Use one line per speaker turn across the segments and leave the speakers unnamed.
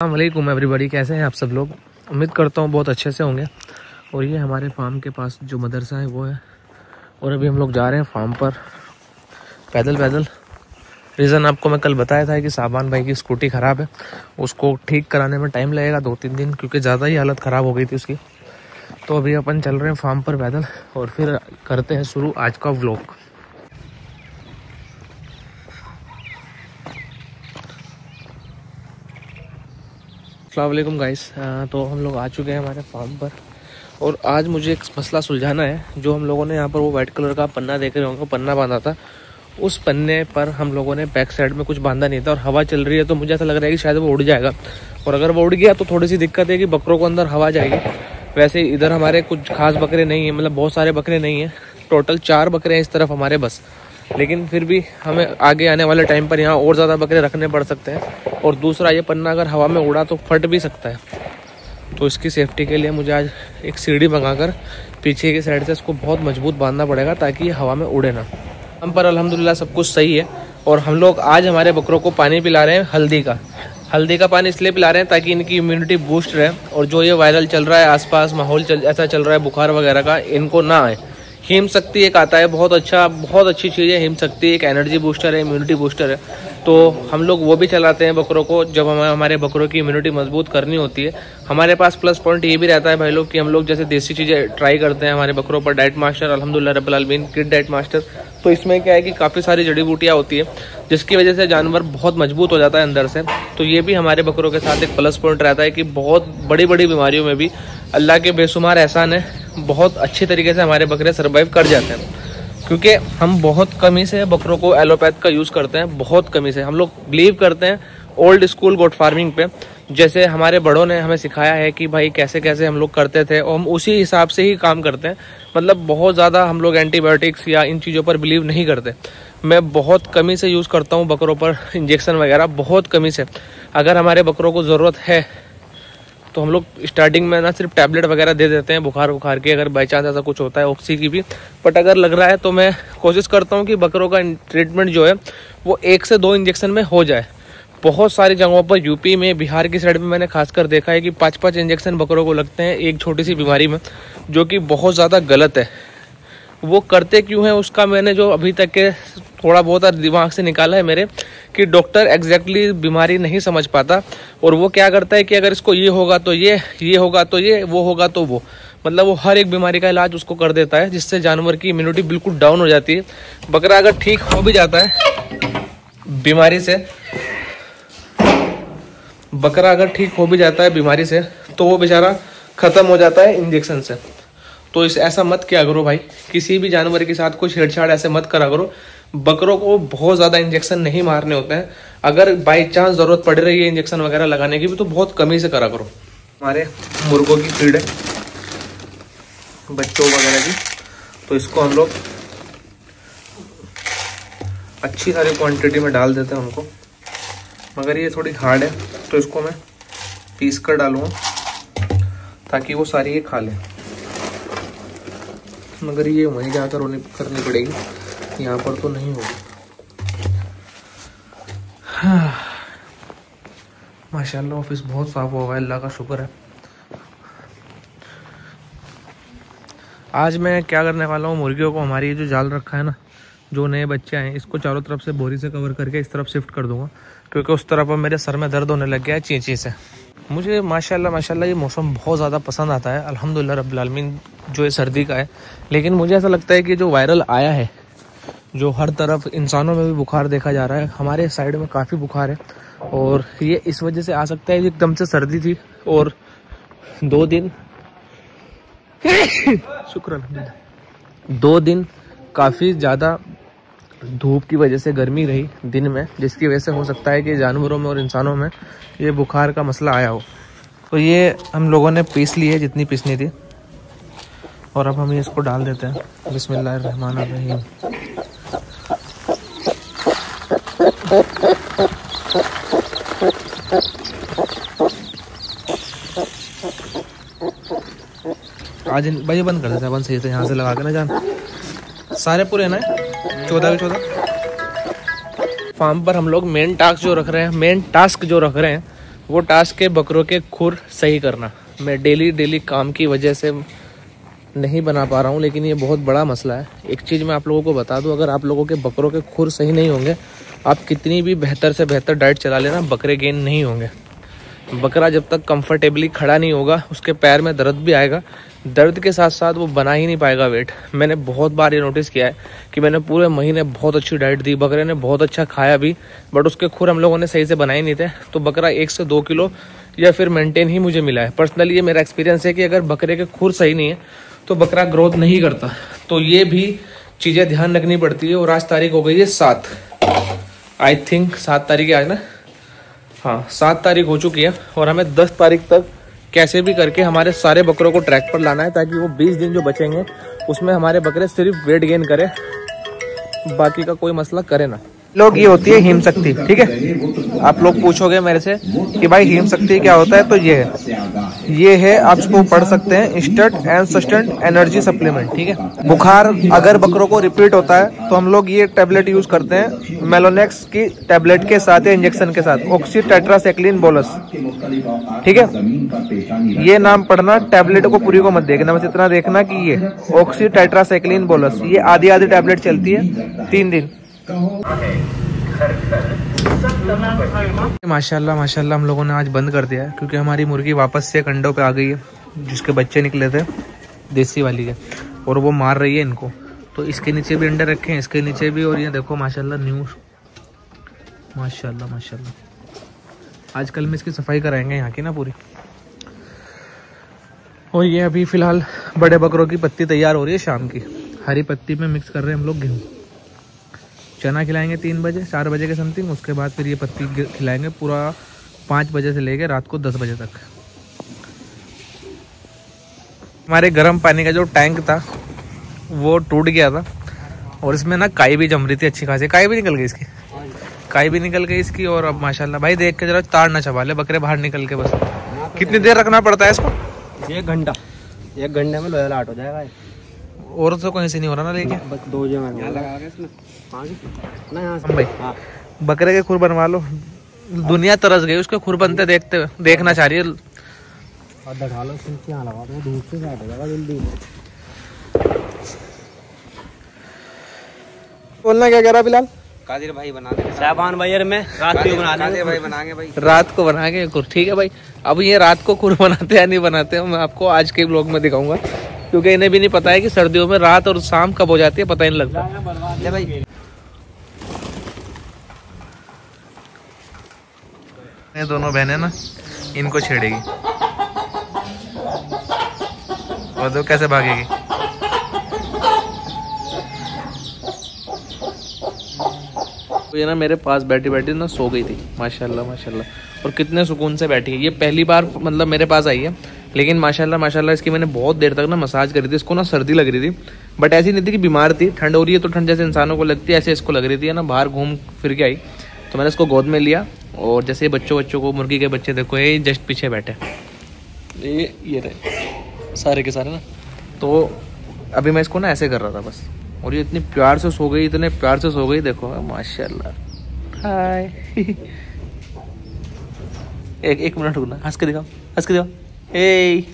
अस्सलाम वालेकुम एवरीबॉडी, कैसे हैं आप सब लोग। उम्मीद करता हूँ बहुत अच्छे से होंगे। और ये हमारे फार्म के पास जो मदरसा है वो है, और अभी हम लोग जा रहे हैं फार्म पर पैदल। रीज़न आपको मैं कल बताया था कि साबान भाई की स्कूटी ख़राब है, उसको ठीक कराने में टाइम लगेगा 2-3 दिन, क्योंकि ज़्यादा ही हालत ख़राब हो गई थी उसकी। तो अभी अपन चल रहे हैं फार्म पर पैदल और फिर करते हैं शुरू आज का व्लॉग। अस्सलाम वालेकुम गाइस। तो हम लोग आ चुके हैं हमारे फार्म पर, और आज मुझे एक मसला सुलझाना है। जो हम लोगों ने यहाँ पर वो वाइट कलर का पन्ना देख रहे होंगे, पन्ना बांधा था, उस पन्ने पर हम लोगों ने बैक साइड में कुछ बांधा नहीं था, और हवा चल रही है तो मुझे ऐसा लग रहा है कि शायद वो उड़ जाएगा। और अगर वो उड़ गया तो थोड़ी सी दिक्कत है कि बकरों को अंदर हवा जाएगी। वैसे इधर हमारे कुछ खास बकरे नहीं है, मतलब बहुत सारे बकरे नहीं है, टोटल 4 बकरे हैं इस तरफ हमारे बस। लेकिन फिर भी हमें आगे आने वाले टाइम पर यहाँ और ज़्यादा बकरे रखने पड़ सकते हैं। और दूसरा, ये पन्ना अगर हवा में उड़ा तो फट भी सकता है। तो इसकी सेफ्टी के लिए मुझे आज एक सीढ़ी मंगाकर पीछे की साइड से इसको बहुत मजबूत बांधना पड़ेगा, ताकि ये हवा में उड़े ना। हम पर अल्हम्दुलिल्लाह सब कुछ सही है। और हम लोग आज हमारे बकरों को पानी पिला रहे हैं हल्दी का पानी इसलिए पिला रहे हैं ताकि इनकी इम्यूनिटी बूस्ट रहे, और जो ये वायरल चल रहा है आसपास माहौल ऐसा चल रहा है बुखार वगैरह का, इनको ना आए। हिम शक्ति एक आता है, बहुत अच्छी चीज़ है। हिम शक्ति एक एनर्जी बूस्टर है, इम्यूनिटी बूस्टर है। तो हम लोग वो भी चलाते हैं बकरों को जब हमारे बकरों की इम्यूनिटी मजबूत करनी होती है। हमारे पास प्लस पॉइंट ये भी रहता है भाई लोग कि हम लोग जैसे देसी चीज़ें ट्राई करते हैं हमारे बकरों पर। डाइट मास्टर अल्हम्दुलिल्लाह रब्बिल आलमीन किड डाइट मास्टर, तो इसमें क्या है कि काफ़ी सारी जड़ी बूटियाँ होती है, जिसकी वजह से जानवर बहुत मजबूत हो जाता है अंदर से। तो ये भी हमारे बकरों के साथ एक प्लस पॉइंट रहता है कि बहुत बड़ी बीमारियों में भी अल्लाह के बेशुमार एहसान है, बहुत अच्छे तरीके से हमारे बकरे सर्वाइव कर जाते हैं। क्योंकि हम बहुत कमी से बकरों को एलोपैथ का यूज़ करते हैं, बहुत कमी से। हम लोग बिलीव करते हैं ओल्ड स्कूल गोट फार्मिंग पे, जैसे हमारे बड़ों ने हमें सिखाया है कि भाई कैसे कैसे हम लोग करते थे, और हम उसी हिसाब से ही काम करते हैं। मतलब बहुत ज़्यादा हम लोग एंटीबायोटिक्स या इन चीज़ों पर बिलीव नहीं करते। मैं बहुत कमी से यूज़ करता हूँ बकरों पर इंजेक्शन वगैरह, बहुत कमी से। अगर हमारे बकरों को ज़रूरत है तो हम लोग स्टार्टिंग में ना सिर्फ टैबलेट वगैरह दे देते हैं बुखार की, अगर बाई चांस ऐसा कुछ होता है ऑक्सी की भी। बट अगर लग रहा है तो मैं कोशिश करता हूँ कि बकरों का ट्रीटमेंट जो है वो 1 से 2 इंजेक्शन में हो जाए। बहुत सारी जगहों पर यूपी में, बिहार की साइड में मैंने खासकर देखा है कि 5-5 इंजेक्शन बकरों को लगते हैं एक छोटी सी बीमारी में, जो कि बहुत ज़्यादा गलत है। वो करते क्यों है उसका मैंने जो अभी तक के थोड़ा बहुत दिमाग से निकाला है मेरे, कि डॉक्टर एग्जैक्टली बीमारी नहीं समझ पाता, और वो क्या करता है कि अगर इसको ये होगा तो ये होगा तो ये, वो होगा तो वो, मतलब वो हर एक बीमारी का इलाज उसको कर देता है, जिससे जानवर की इम्यूनिटी बिल्कुल डाउन हो जाती है। बकरा अगर ठीक हो भी जाता है बीमारी से, तो वो बेचारा खत्म हो जाता है इंजेक्शन से। तो ऐसा मत किया करो भाई, किसी भी जानवर के साथ कोई छेड़छाड़ ऐसे मत करा करो। बकरों को बहुत ज़्यादा इंजेक्शन नहीं मारने होते हैं। अगर बाई चांस ज़रूरत पड़ रही है इंजेक्शन वगैरह लगाने की भी, तो बहुत कमी से करा करो। हमारे मुर्गों की फीड है बच्चों वगैरह की, तो इसको हम लोग अच्छी सारी क्वांटिटी में डाल देते हैं उनको। मगर ये थोड़ी हार्ड है तो इसको मैं पीस कर डालूँगा ताकि वो सारी ये खा लें। मगर ये वहीं जाकर उन्हें करनी पड़ेगी, यहाँ पर तो नहीं होगी। माशाल्लाह ऑफिस बहुत साफ हुआ है, अल्लाह का शुक्र है। आज मैं क्या करने वाला हूँ, मुर्गियों को हमारी जो जाल रखा है ना, जो नए बच्चे आए, इसको चारों तरफ से बोरी से कवर करके इस तरफ शिफ्ट कर दूंगा, क्योंकि उस तरफ मेरे सर में दर्द होने लग गया है चींची से। मुझे माशाल्लाह ये मौसम बहुत ज़्यादा पसंद आता है अल्हम्दुलिल्लाह रब्बिल आलमीन, जो ये सर्दी का है। लेकिन मुझे ऐसा लगता है कि जो वायरल आया है, जो हर तरफ इंसानों में भी बुखार देखा जा रहा है, हमारे साइड में काफ़ी बुखार है, और ये इस वजह से आ सकता है कि एकदम से सर्दी थी, और 2 दिन शुक्र 2 दिन काफ़ी ज़्यादा धूप की वजह से गर्मी रही दिन में, जिसकी वजह से हो सकता है कि जानवरों में और इंसानों में ये बुखार का मसला आया हो। तो ये हम लोगों ने पीस ली है जितनी पीसनी थी, और अब हम इसको डाल देते हैं। बिस्मिल्लाहिर्रहमानिर्रहीम। आज भाई बंद कर देते हैं, बंद सही से यहाँ से लगा के ना जान, सारे पूरे ना 14 के 14। फार्म पर हम लोग मेन टास्क जो रख रहे हैं वो टास्क है बकरों के खुर सही करना। मैं डेली काम की वजह से नहीं बना पा रहा हूँ, लेकिन ये बहुत बड़ा मसला है। एक चीज़ मैं आप लोगों को बता दूँ, अगर आप लोगों के बकरों के खुर सही नहीं होंगे, आप कितनी भी बेहतर से बेहतर डाइट चला लेना, बकरे गेन नहीं होंगे। बकरा जब तक कंफर्टेबली खड़ा नहीं होगा, उसके पैर में दर्द भी आएगा, दर्द के साथ साथ वो बना ही नहीं पाएगा वेट। मैंने बहुत बार ये नोटिस किया है कि मैंने पूरे महीने बहुत अच्छी डाइट दी, बकरे ने बहुत अच्छा खाया भी, बट उसके खुर हम लोगों ने सही से बनाए नहीं थे, तो बकरा 1 से 2 किलो या फिर मेंटेन ही मुझे मिला है। पर्सनली ये मेरा एक्सपीरियंस है कि अगर बकरे के खुर सही नहीं है तो बकरा ग्रोथ नहीं करता। तो ये भी चीज़ें ध्यान रखनी पड़ती है। और आज तारीख हो गई है 7, आई थिंक 7 तारीख है आज ना, हाँ 7 तारीख हो चुकी है। और हमें 10 तारीख तक कैसे भी करके हमारे सारे बकरों को ट्रैक पर लाना है, ताकि वो 20 दिन जो बचेंगे उसमें हमारे बकरे सिर्फ वेट गेन करें, बाकी का कोई मसला करे ना। लोग ये होती है हिम शक्ति, ठीक है। आप लोग पूछोगे मेरे से कि भाई हिम शक्ति क्या होता है, तो ये है आप इसको पढ़ सकते हैं, इंस्टेंट एंड सस्टेंट एनर्जी सप्लीमेंट, ठीक है। बुखार अगर बकरों को रिपीट होता है तो हम लोग ये टैबलेट यूज करते हैं, मेलोनेक्स की टैबलेट के साथ या इंजेक्शन के साथ, ऑक्सी टेट्रासाइक्लिन बोलस, ठीक है। ये नाम पढ़ना, टैबलेट को पूरी को मत देखना, बस इतना देखना कि ये ऑक्सी टेट्रासाइक्लिन बोलस, ये आधी टैबलेट चलती है 3 दिन। माशाल्लाह हम लोगों ने आज बंद कर दिया है, क्योंकि हमारी मुर्गी वापस से अंडों पे आ गई है, जिसके बच्चे निकले थे देसी वाली के, और वो मार रही है इनको। तो इसके नीचे भी अंडे रखे हैं, इसके नीचे भी, और ये देखो माशाल्लाह न्यू, माशाल्लाह आजकल में इसकी सफाई कराएंगे यहाँ की ना पूरी। और ये अभी फिलहाल बड़े बकरों की पत्ती तैयार हो रही है शाम की, हरी पत्ती में मिक्स कर रहे हैं हम लोग गेहूँ। चना खिलाएंगे 3 बजे 4 बजे के समथिंग, उसके बाद फिर ये पत्ती खिलाएंगे पूरा 5 बजे से लेकर रात को 10 बजे तक। हमारे गर्म पानी का जो टैंक था वो टूट गया था, और इसमें ना काई भी जम रही थी अच्छी खासी, काई भी निकल गई इसकी। और अब माशाल्लाह भाई देख के जरा तार ना चबा ले बकरे बाहर निकल के। बस कितनी देर रखना पड़ता है इसको?
1 घंटा, 1 घंटे में लोया लाट हो जाएगा।
और तो कहीं से नहीं हो रहा ना लेके,
बस 2 जगह लगा के इसमें ना यहाँ
भाई। हाँ। बकरे के खुर बनवा लो, दुनिया तरस गई उसके खुर बनते देखना चाह रही है।
ढका लो, यहाँ लगा दो, धूप से साइड हो जाएगा जल्दी।
बोलना क्या कह रहा फिलहाल?
कादिर भाई बना दे, साहबान भाई में रात को बना दे भाई, बनाएंगे भाई,
रात को बनाएंगे खुर, ठीक है भाई। अब ये रात को खुर बनाते हैं या नहीं बनाते हैं, मैं आपको आज के ब्लॉग में दिखाऊंगा, क्योंकि इन्हें भी नहीं पता है कि सर्दियों में रात और शाम कब हो जाती है, पता ही नहीं लगता।
भाई
ये दोनों बहनें ना इनको छेड़ेगी, और दो कैसे भागेगी। तो ये ना मेरे पास बैठी ना सो गई थी माशाल्लाह, और कितने सुकून से बैठी है। ये पहली बार मतलब मेरे पास आई है, लेकिन माशाल्लाह इसकी मैंने बहुत देर तक ना मसाज करी थी। इसको ना सर्दी लग रही थी, बट ऐसी नहीं थी कि बीमार थी, ठंड हो रही है तो ठंड जैसे इंसानों को लगती है, ऐसे इसको लग रही थी ना। बाहर घूम फिर के आई तो मैंने इसको गोद में लिया, और जैसे बच्चों को, मुर्गी के बच्चे देखो ये जस्ट पीछे बैठे, ये रहे सारे के सारे ना। तो अभी मैं इसको ना ऐसे कर रहा था बस, और ये इतनी प्यार से सो गई, इतने प्यार से सो गई, देखो माशाल्लाह। हाय एक मिनट रुकना, हंस के दिखाओ। ए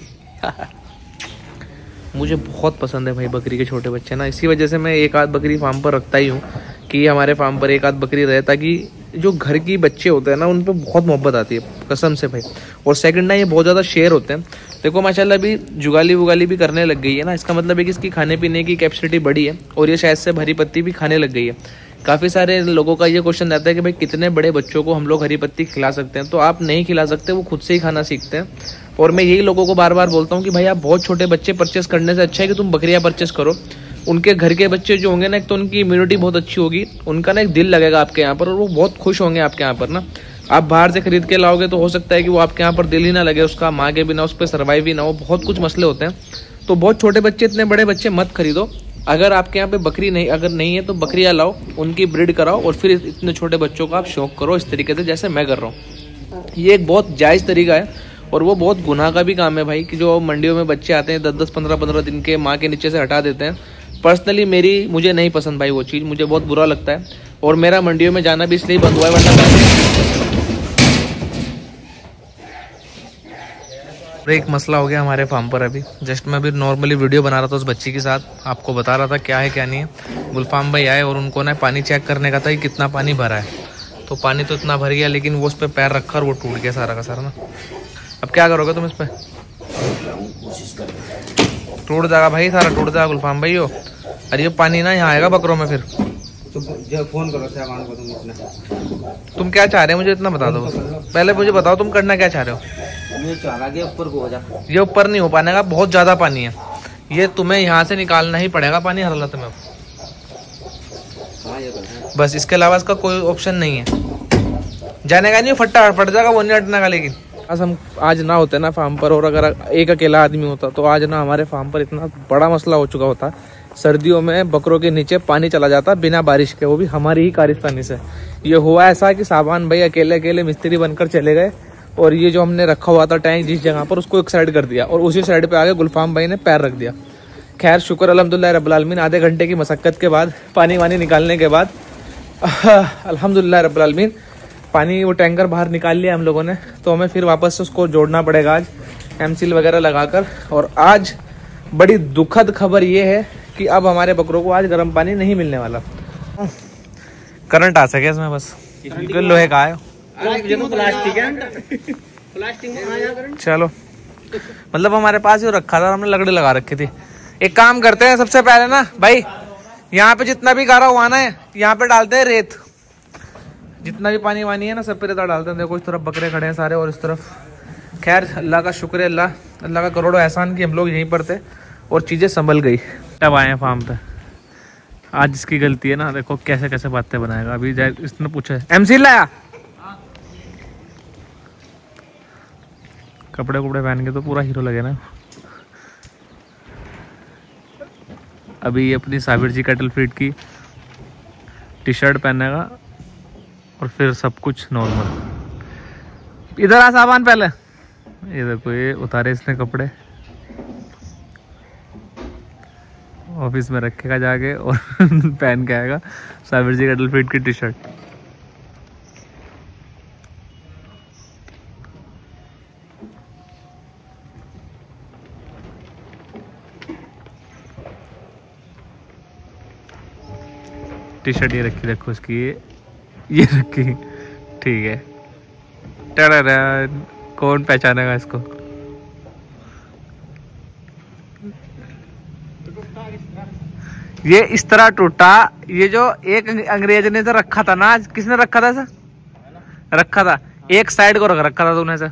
मुझे बहुत पसंद है भाई बकरी के छोटे बच्चे ना, इसी वजह से मैं एक आध बकरी फार्म पर रखता ही हूँ, कि हमारे फार्म पर एक आध बकरी रहे, ताकि जो घर की बच्चे होते हैं ना उन पर बहुत मोहब्बत आती है कसम से भाई। और सेकंड ना ये बहुत ज़्यादा शेयर होते हैं। देखो माशाल्लाह अभी जुगाली वुगाली भी करने लग गई है ना, इसका मतलब है कि इसकी खाने पीने की कैपेसिटी बढ़ी है, और ये शायद से हरी पत्ती भी खाने लग गई है। काफ़ी सारे लोगों का ये क्वेश्चन रहता है कि भाई कितने बड़े बच्चों को हम लोग हरी पत्ती खिला सकते हैं, तो आप नहीं खिला सकते, वो खुद से ही खाना सीखते हैं। और मैं यही लोगों को बार बार बोलता हूँ कि भाई आप बहुत छोटे बच्चे परचेस करने से अच्छा है कि तुम बकरियाँ परचेस करो। उनके घर के बच्चे जो होंगे ना, एक तो उनकी इम्यूनिटी बहुत अच्छी होगी, उनका ना एक दिल लगेगा आपके यहाँ पर, और वो बहुत खुश होंगे आपके यहाँ पर ना। आप बाहर से खरीद के लाओगे तो हो सकता है कि वो आपके यहाँ पर दिल ही ना लगे उसका, माँ के बिना उस पर सर्वाइव ही ना हो, बहुत कुछ मसले होते हैं। तो बहुत छोटे बच्चे, इतने बड़े बच्चे मत खरीदो। अगर आपके यहाँ पे बकरी नहीं, अगर नहीं है तो बकरियाँ लाओ, उनकी ब्रीड कराओ, और फिर इतने छोटे बच्चों का आप शौक करो इस तरीके से जैसे मैं कर रहा हूँ। ये एक बहुत जायज़ तरीका है, और वो बहुत गुनाह का भी काम है भाई, कि जो मंडियों में बच्चे आते हैं 10-10, 15-15 दिन के माँ के नीचे से हटा देते हैं। पर्सनली मुझे नहीं पसंद भाई वो चीज़, मुझे बहुत बुरा लगता है, और मेरा मंडियों में जाना भी इसलिए बंद हुआ है, वरना एक मसला हो गया हमारे फार्म पर। अभी जस्ट मैं अभी नॉर्मली वीडियो बना रहा था उस बच्ची के साथ, आपको बता रहा था क्या है क्या नहीं है। गुलफाम भाई आए और उनको ना पानी चेक करने का था कि कितना पानी भरा है। तो पानी तो इतना भर गया, लेकिन वो उस पर पैर रखा और वो टूट गया सारा का सारा ना। अब क्या करोगे तुम इस पर? टूट जाएगा भाई, सारा टूट जाएगा गुलफाम भाई। हो अरे ये पानी ना यहाँ आएगा बकरों में, फिर
जो फोन करो साहब को। तुम इतना
तुम क्या चाह रहे हो मुझे इतना बता दो। पहले मुझे बताओ तुम करना क्या चाह रहे हो?
मुझे चाह रहा है ऊपर को हो जा।
ये ऊपर नहीं हो पाने का, बहुत ज्यादा पानी है। ये तुम्हें यहाँ से निकालना ही पड़ेगा पानी हर हालत में। बस इसके अलावा इसका कोई ऑप्शन नहीं है। जाने का नहीं, फट्टा फट जाएगा, वो नहीं हटने का। लेकिन आज हम आज ना होते ना फार्म पर, और अगर एक अकेला आदमी होता तो आज ना हमारे फार्म पर इतना बड़ा मसला हो चुका होता। सर्दियों में बकरों के नीचे पानी चला जाता बिना बारिश के, वो भी हमारी ही कारस्तानी से। ये हुआ ऐसा कि साबान भाई अकेले अकेले मिस्त्री बनकर चले गए, और ये जो हमने रखा हुआ था टैंक जिस जगह पर, उसको एक साइड कर दिया और उसी साइड पे आगे गुलफाम भाई ने पैर रख दिया। खैर शुक्र अल्हम्दुलिल्लाह रब्बिल आलमीन, आधे घंटे की मशक्कत के बाद, पानी वानी निकालने के बाद अल्हम्दुलिल्लाह रब्बिल आलमीन पानी वो टैंकर बाहर निकाल लिया हम लोगों ने। तो हमें फिर वापस से उसको जोड़ना पड़ेगा आज एमसील वगैरह लगाकर। और आज बड़ी दुखद खबर ये है कि अब हमारे बकरों को आज गर्म पानी नहीं मिलने वाला। करंट आ सके इसमें, बस लोहे का है। चलो मतलब हमारे पास ही रखा था, हमने लकड़ी लगा रखी थी। एक काम करते हैं, सबसे पहले ना भाई यहाँ पे जितना भी गारा हुआ ना है, यहाँ पे डालते हैं रेत। जितना भी पानी वानी है ना सब पे रेता डालते हैं। देखो इस तरफ बकरे खड़े हैं सारे और इस तरफ। खैर अल्लाह का शुक्र है, अल्लाह का करोड़ों एहसान कि हम लोग यहीं पर थे और चीज़ें संभल गई। तब आए हैं फार्म पे। आज इसकी गलती है ना, देखो कैसे कैसे बातें बनाएगा। अभी इसने पूछा एमसील लाया, कपड़े कुपड़े पहन के तो पूरा हीरो लगे ना। अभी ये अपनी साबिर जी कैटल फीड की टी शर्ट पहनेगा और फिर सब कुछ नॉर्मल। इधर आ सामान पहले। ये देखो ये उतारे इसने कपड़े, ऑफिस में रखेगा जाके और पहन के आएगा साबिर जी कैटल फीड की टी शर्ट। टी शर्ट ये रखी, देखो उसकी ये रखी, ठीक है। टड़ा, कौन पहचानेगा इसको? ये इस तरह टूटा। ये जो एक अंग्रेज ने तो रखा था ना, आज किसने रखा था सर? रखा था एक साइड को रखा था तूने सर,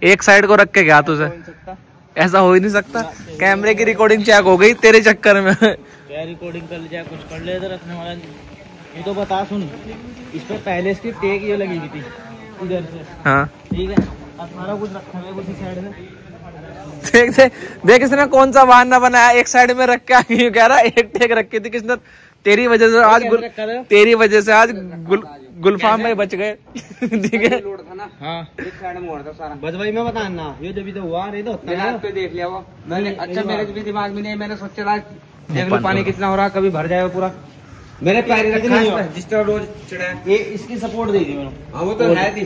एक साइड को रख के गया तुझे। ऐसा हो ही नहीं सकता। कैमरे की रिकॉर्डिंग चेक हो गई तेरे चक्कर में।
क्या रिकॉर्डिंग कर लिया, कुछ कर ले तो रखने वाला। ये तो बता सुन, इस पे पहले इसकी टेक ये लगी हुई थी इधर से। हाँ ठीक है, अब सारा कुछ रखा है उसी साइड में।
देख इसने कौन सा बहाना बनाया, एक साइड में रख के कह रहा एक टेक रखी थी किसने। तेरी वजह से आज गुलफाम में बच गए। ठीक है
हाँ, एक साइड में था सारा। बस भाई मैं बता ना, ये जब तो हुआ नहीं तो देख लिया वो मैंने। अच्छा मेरे भी दिमाग में नहीं, मैंने सोचा देख लो पानी कितना हो रहा, कभी भर जाएगा पूरा। मेरे पैर जिस तरह रोज चढ़ा ये इसकी सपोर्ट दे दी मैंने। हाँ वो तो है थी,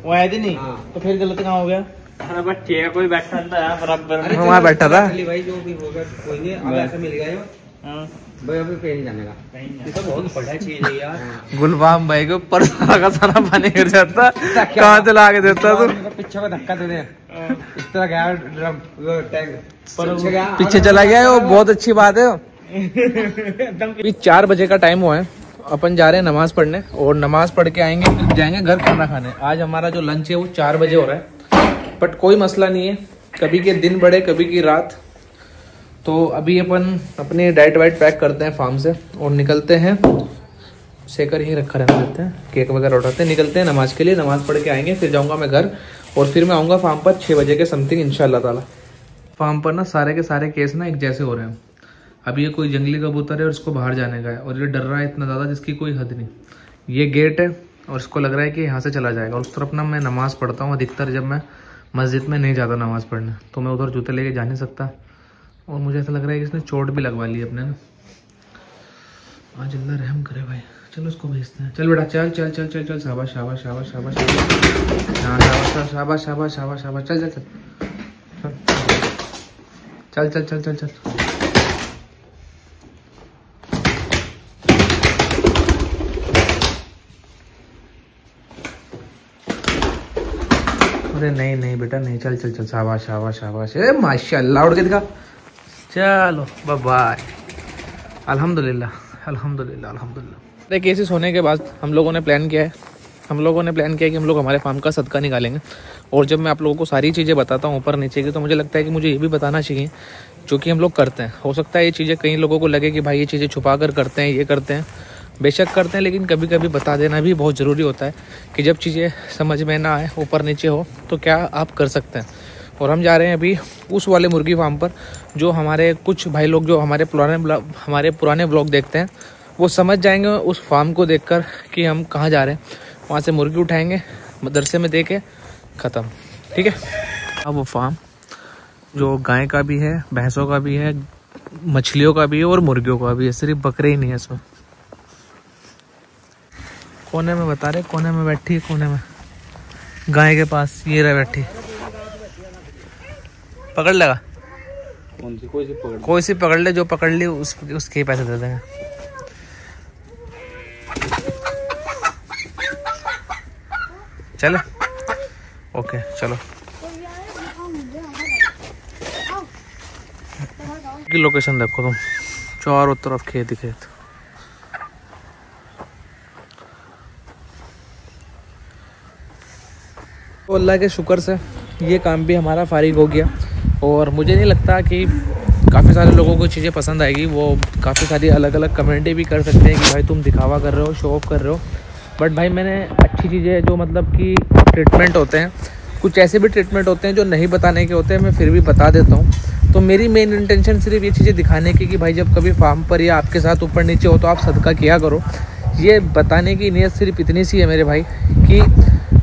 वो है थी नहीं। तो फिर गलत कहाँ हो गया? अरे बच्चे कोई बैठा था यहाँ बराबर,
वहाँ बैठा था
भाई। जो भी होगा कोई नहीं, अब ऐसा मिल गया भाई, अभी कहीं जाने का। ये तो बहुत बड़ा चीज है यार।
गुलफाम भाई को पर सारा सारा पानी गिर जाता, कहाँ से ला के देता तू?
पीछे को धक्का दे इस तरह गया ड्रम टैंक
पीछे चला गया। वो बहुत अच्छी बात है। अभी 4 बजे का टाइम हुआ है, अपन जा रहे हैं नमाज पढ़ने और नमाज पढ़ के आएंगे, जाएंगे घर खाना खाने। आज हमारा जो लंच है वो 4 बजे हो रहा है, बट कोई मसला नहीं है। कभी के दिन बढ़े कभी की रात। तो अभी अपन अपनी डाइट वाइट पैक करते हैं फार्म से और निकलते हैं। शेकर ही रखा रहने देते हैं, केक वगैरह उठाते हैं, निकलते हैं नमाज के लिए। नमाज पढ़ के आएंगे, फिर जाऊंगा मैं घर और फिर मैं आऊँगा फार्म पर 6 बजे के समथिंग इंशाल्लाह ताला। फार्म पर ना सारे के सारे केस ना एक जैसे हो रहे हैं। अब ये कोई जंगली कबूतर है और इसको बाहर जाने का है और ये डर रहा है इतना ज़्यादा जिसकी कोई हद नहीं। ये गेट है और इसको लग रहा है कि यहाँ से चला जाएगा। उस तरफ ना मैं नमाज पढ़ता हूँ अधिकतर, जब मैं मस्जिद में नहीं जाता नमाज पढ़ने तो मैं उधर जूते लेके जा नहीं सकता। और मुझे ऐसा लग रहा है कि इसने चोट भी लगवा ली अपने ना। आज अल्लाह रहम करे भाई। चलो उसको भेजते हैं। चल बेटा चल चल चल चल चल, शाबाश शाबाश शाबाश शाबाश, हाँ शाबाश शाबाश शाबाश शाबाश शाबाश, चल चल चल। चल चल चल चल चल। अरे नहीं नहीं बेटा नहीं, चल चल चल, शाबाश शाबाश शाबाश, ए माशाल्लाह, उड़ के दिखा। चलो बाय बाय। अल्हम्दुलिल्लाह अल्हम्दुलिल्लाह अल्हम्दुलिल्लाह। देखिए केसेस होने के बाद हम लोगों ने प्लान किया है कि हम लोग हमारे फार्म का सदका निकालेंगे। और जब मैं आप लोगों को सारी चीज़ें बताता हूँ ऊपर नीचे की, तो मुझे लगता है कि मुझे ये भी बताना चाहिए जो कि हम लोग करते हैं। हो सकता है ये चीज़ें कई लोगों को लगे कि भाई ये चीज़ें छुपा कर करते हैं, ये करते हैं, बेशक करते हैं, लेकिन कभी कभी बता देना भी बहुत ज़रूरी होता है कि जब चीज़ें समझ में ना आए, ऊपर नीचे हो, तो क्या आप कर सकते हैं। और हम जा रहे हैं अभी उस वाले मुर्गी फार्म पर जो हमारे कुछ भाई लोग जो हमारे पुराने ब्लॉग देखते हैं वो समझ जाएंगे उस फार्म को देखकर कि हम कहाँ जा रहे हैं। वहाँ से मुर्गी उठाएंगे, मदरसे में दे के ख़त्म, ठीक है। अब वो फार्म जो गाय का भी है, भैंसों का भी है, मछलियों का भी है और मुर्गियों का भी है, सिर्फ बकरे ही नहीं है इसमें। कोने में बता रहे, कोने में बैठी है, कोने में गाय के पास ये रहा बैठी। पकड़ लेगा?
कौन सी? कोई
सी पकड़ ले, जो पकड़ ली उसके पैसे दे देंगे। चले ओके चलो। की लोकेशन देखो तुम, चारों तरफ खेत ही खेत। तो अल्लाह के शुक्र से ये काम भी हमारा फारिग हो गया। और मुझे नहीं लगता कि काफ़ी सारे लोगों को चीज़ें पसंद आएगी। वो काफ़ी सारी अलग अलग कमेंटें भी कर सकते हैं कि भाई तुम दिखावा कर रहे हो, शो ऑफ कर रहे हो। बट भाई मैंने अच्छी चीज़ें जो मतलब कि ट्रीटमेंट होते हैं, कुछ ऐसे भी ट्रीटमेंट होते हैं जो नहीं बताने के होते हैं, मैं फिर भी बता देता हूँ। तो मेरी मेन इंटेंशन सिर्फ ये चीज़ें दिखाने की कि भाई जब कभी फार्म पर या आपके साथ ऊपर नीचे हो तो आप सदका किया करो। ये बताने की नीयत सिर्फ इतनी सी है मेरे भाई कि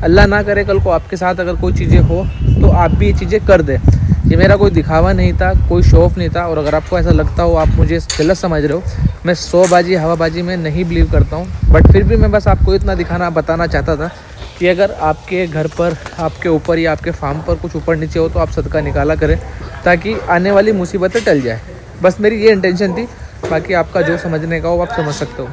अल्लाह ना करे कल को आपके साथ अगर कोई चीज़ें हो तो आप भी ये चीज़ें कर दें। ये मेरा कोई दिखावा नहीं था, कोई शो ऑफ नहीं था। और अगर आपको ऐसा लगता हो, आप मुझे गलत समझ रहे हो, मैं शोबाजी हवाबाजी में नहीं बिलीव करता हूँ। बट फिर भी मैं बस आपको इतना बताना चाहता था कि अगर आपके घर पर, आपके ऊपर या आपके फार्म पर कुछ ऊपर नीचे हो तो आप सदका निकाला करें ताकि आने वाली मुसीबतें टल जाए। बस मेरी ये इंटेंशन थी, बाकी आपका जो समझने का हो आप समझ सकते हो।